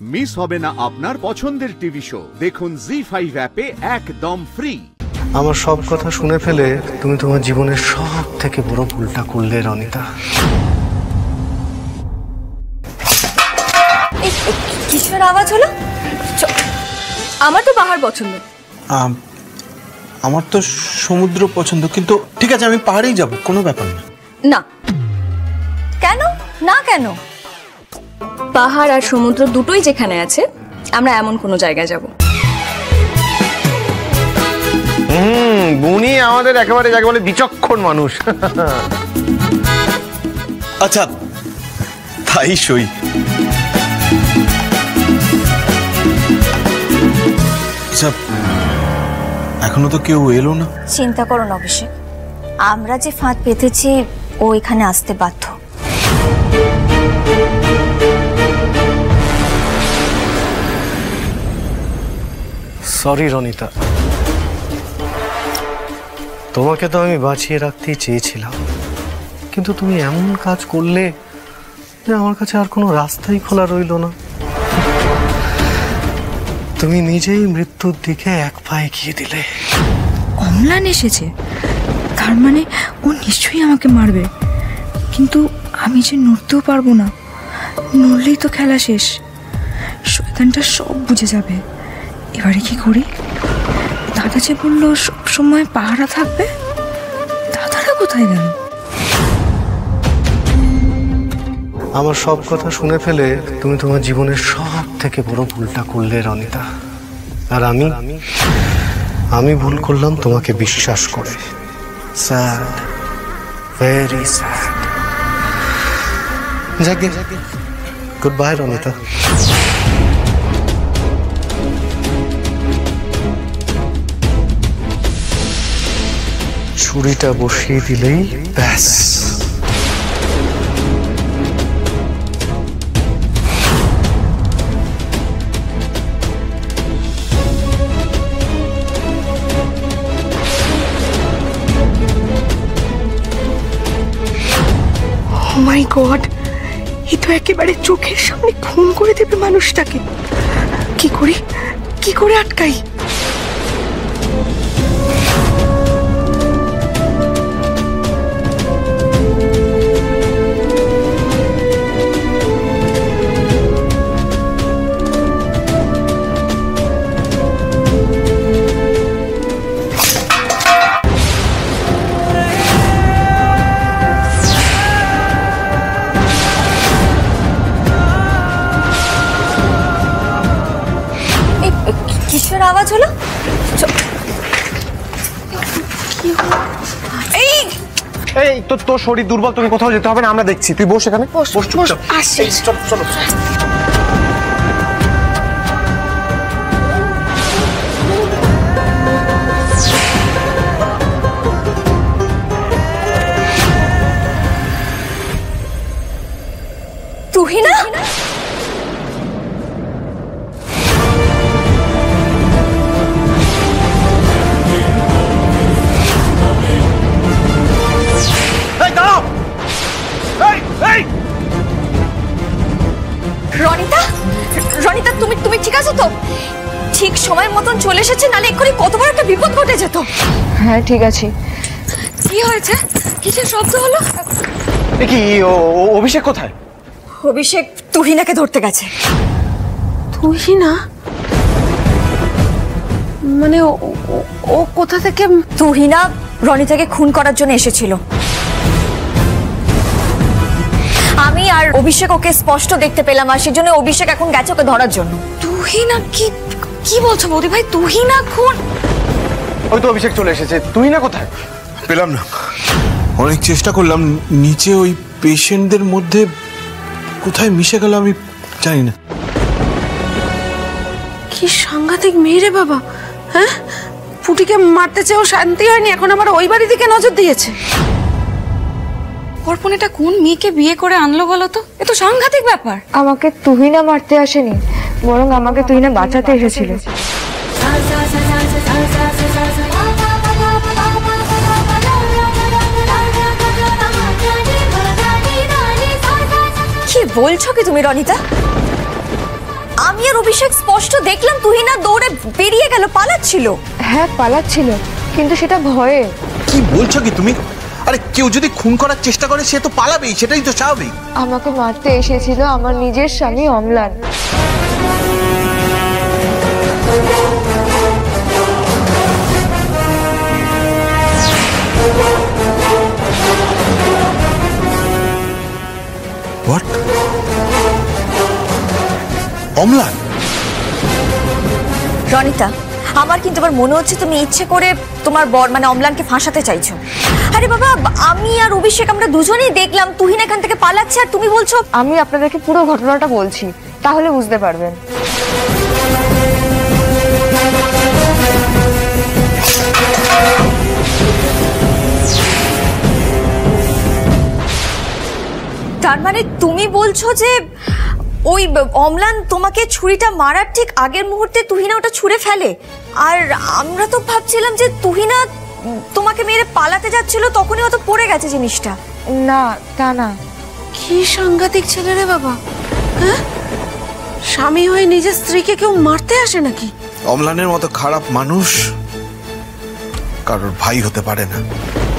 Miss হবে না আপনার পছন্দের টিভি শো। দেখুন জি5 অ্যাপে একদম ফ্রি। আমার সব কথা শুনে ফেলে তুমি তোমার জীবনের সব থেকে বড় ভুলটা করলে রনিতা। কিসের আওয়াজ হলো? আমার তো পাহাড় পছন্দ। আমার তো সমুদ্র পছন্দ, কিন্তু ঠিক আছে আমি পাহাড়েই যাব, কোনো ব্যাপার না। না কেন? না কেন? পাহাড় আর সমুদ্র দুটোই যেখানে আছে, আমরা এমন কোনো জায়গায় যাব। বুনি আমাদের একেবারে যাকে বলে বিচক্ষণ মানুষ। আচ্ছা তাই সই। আচ্ছা এখনো তো কেউ এলো না। চিন্তা করো না অভিষেক, আমরা যে ফাঁদ পেতেছি ও এখানে আসতে বাধ্য। সরি রনিতা, তোমাকে তো আমি বাঁচিয়ে রাখতেই চেয়েছিলাম, কিন্তু তুমি এমন কাজ করলে যে আমার কাছে আর কোনো রাস্তাই খোলা রইল না। তুমি নিজেই মৃত্যুর দিকে এক পা এগিয়ে দিলে। অম্লান এসেছে, তার মানে ও নিশ্চয়ই আমাকে মারবে, কিন্তু আমি যে নড়তেও পারবো না। নড়লেই তো খেলা শেষ, শয়তানটা সব বুঝে যাবে। এবারে কি করি? দাদা যে বললো সব সময় পাহারা থাকবে, দাদারা কোথায় গেল? আমার সব কথা শুনে ফেলে তুমি তোমার জীবনের সব থেকে বড় ভুলটা করলে রনিতা। আর আমি ভুল করলাম তোমাকে বিশ্বাস করে। Sad, very sad. যাকে গুড বাই রনিতা। ছুরিটা বসিয়ে দিলেই ব্যাস। মাই গড, এ তো একেবারে চোখের সামনে খুন করে দেবে মানুষটাকে। কি করে আটকাই? কিসের আওয়াজ হলো? এই তোর শরীর দুর্বল, তোকে কোথাও যেতে হবে না, আমরা দেখছি। তুই বস এখানে, বস। চলো। তুহিনা, রনিতা তুমি ঠিক আছো তো? ঠিক সময় মতন চলে এসেছে, নালে এক্ষুনি কত বড় একটা বিপদ ঘটে যেত। হ্যাঁ ঠিক আছে। কি হয়েছে? কিসের শব্দ হলো? কি অভিষেক কোথায়? অভিষেক তুহিনাকে ধরতে গেছে। তুহিনা মানে ও কোথা থেকে? তুহিনা রনিতাকে খুন করার জন্য এসেছিল। আমি আর অভিষেক ওকে স্পষ্ট দেখতে পেলাম, আর সেজন্য অভিষেক এখন গেছে ওকে ধরার জন্য। তুহিনা? কি বলছো বৌদি ভাই? তুহিনা খুন? ওই তো অভিষেক চলে এসেছে। তুহিনা কোথায়? পেলাম না, অনেক চেষ্টা করলাম, নিচে ওই পেশেন্টদের মধ্যে কোথায় মিশে গেল আমি জানি না। কি সাংঘাতিক মেয়ে রে বাবা! হ্যাঁ, পুটিকে মারতে চেয়েও শান্তি হয়নি, এখন আবার ওই বাড়ি দিকে নজর দিয়েছে। অর্পণ এটা কোন মেয়েকে বিয়ে করে আনলো বলো তো? এ তো সাংঘাতিক ব্যাপার। আমাকে তুহিনা মারতে আসেনি, বরং আমাকে তুহিনা বাঁচাতে এসেছিল। কি বলছো কি তুমি রনিতা? আমি আর অভিষেক স্পষ্ট দেখলাম তুহিনা দৌড়ে বেরিয়ে গেল, পালাচ্ছিল। হ্যাঁ পালাচ্ছিল, কিন্তু সেটা ভয়ে। কি বলছো কি তুমি? আরে কেউ যদি খুন করার চেষ্টা করে সে তো পালাবেই, সেটাই তো স্বাভাবিক। আমাকে মারতে এসেছিল আমার নিজের স্বামী অম্লান। হোয়াট? অম্লান? রনিতা, আমার কিন্তু আবার মনে হচ্ছে তুমি ইচ্ছে করে তোমার বর মানে অম্লানকে ফাঁসাতে চাইছো। আরে বাবা, আমি আর অভিষেক আমরা দুজনেই দেখলাম তুহিনা এখান থেকে পালাচ্ছে, আর তুমি বলছো। আমি আপনাদেরকে পুরো ঘটনাটা বলছি, তাহলে বুঝতে পারবেন। তার মানে তুমি বলছো যে ওই অম্লান তোমাকে ছুরিটা মারার ঠিক আগের মুহূর্তে তুহিনা ওটা ছুঁড়ে ফেলে, আর আমরা তো ভাবছিলাম যে তুহিনা তোমাকে মেরে পালাতে যাচ্ছিল, তখনই হয়তো পড়ে গেছে জিনিসটা। না, তা না। কি সাংঘাতিক ছেলে রে বাবা! হ্যাঁ, স্বামী হয়ে নিজের স্ত্রীকে কেউ মারতে আসে নাকি? অম্লানের মতো খারাপ মানুষ কারোর ভাই হতে পারে না,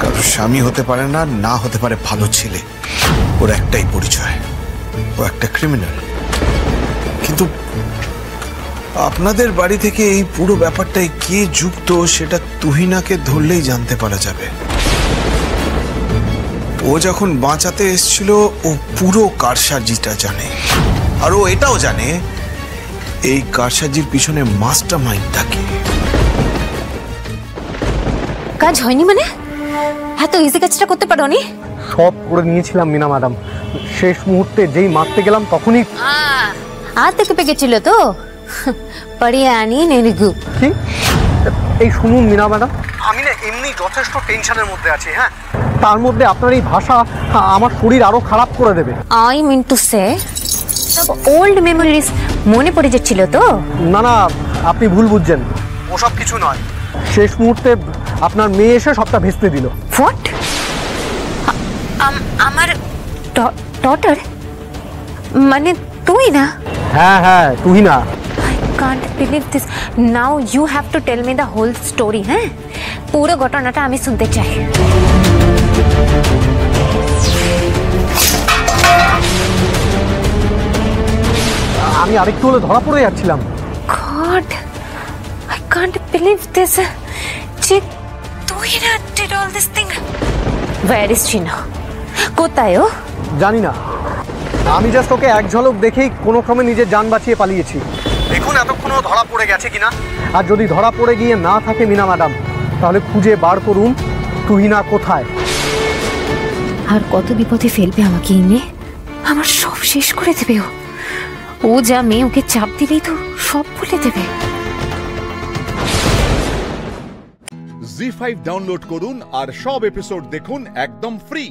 কারোর স্বামী হতে পারে না, না হতে পারে ভালো ছেলে। ওর একটাই পরিচয়, ও একটা ক্রিমিনাল। কিন্তু আপনাদের বাড়ি থেকে এই পুরো ব্যাপারটায় কে যুক্ত সেটা তুহিনাকে ধরলেই জানতে পারা যাবে। ও যখন বাঁচাতে এসেছিল ও পুরো কারসাজিটা জানে, আর ও এটাও জানে এই কারসাজির পিছনে মাস্টার মাইন্ডটা কে। কাজ হয়নি মানে? এত ইজি কাজটা করতে পারোনি? সব করে নিয়েছিলাম মিনা ম্যাডাম, শেষ মুহূর্তে যেই মারতে গেলাম তখনই। আর থেকে পেকেছিল তো পরিয়ানি নেরিগু। কি? এই শুনুন মিনা ম্যাডাম, আমি না এমনি যথেষ্ট টেনশনের মধ্যে আছি। হ্যাঁ, তার মধ্যে আপনার এই ভাষা আমার শরীর আরো খারাপ করে দেবে। আই মিন টু সে সব ওল্ড মেমোরিজ মনে পড়ে যাচ্ছিল তো? না না, আপনি ভুল বুঝছেন, ওসব কিছু নয়। শেষ মুহূর্তে আপনার মেয়ে এসে সবটা ভেস্তে দিল। হোয়াট? আমার ডটার মানে তুই না? হ্যাঁ হ্যাঁ, তুই না। I can't believe this. Now you have to tell me the whole story, হ্যাঁ? পুরো ঘটনাটা আমি শুনতে চাই। আমি আরেকটু হলে ধরা পড়ে যাচ্ছিলাম। God, I can't believe this. যে তুই না did all this thing. Where is she now? কোথায় ও? জানি না, আমি জাস্ট ওকে এক ঝলক দেখেই কোনো ক্রমে নিজের জান বাঁচিয়ে পালিয়েছি। দেখুন এতক্ষণও ধরা পড়ে গেছে কিনা, আর যদি ধরা পড়ে গিয়ে না থাকে মিনা ম্যাডাম, তাহলে খুঁজে বার করুন তুহিনা কোথায়। আর কত বিপদে ফেলবে আমাকে এই মেয়ে, আমার সব শেষ করে দেবে ও। ও যা মেয়ে, ওকে চাপ দিলেই তো সব বলে দেবে। জি5 ডাউনলোড করুন আর সব এপিসোড দেখুন একদম ফ্রি।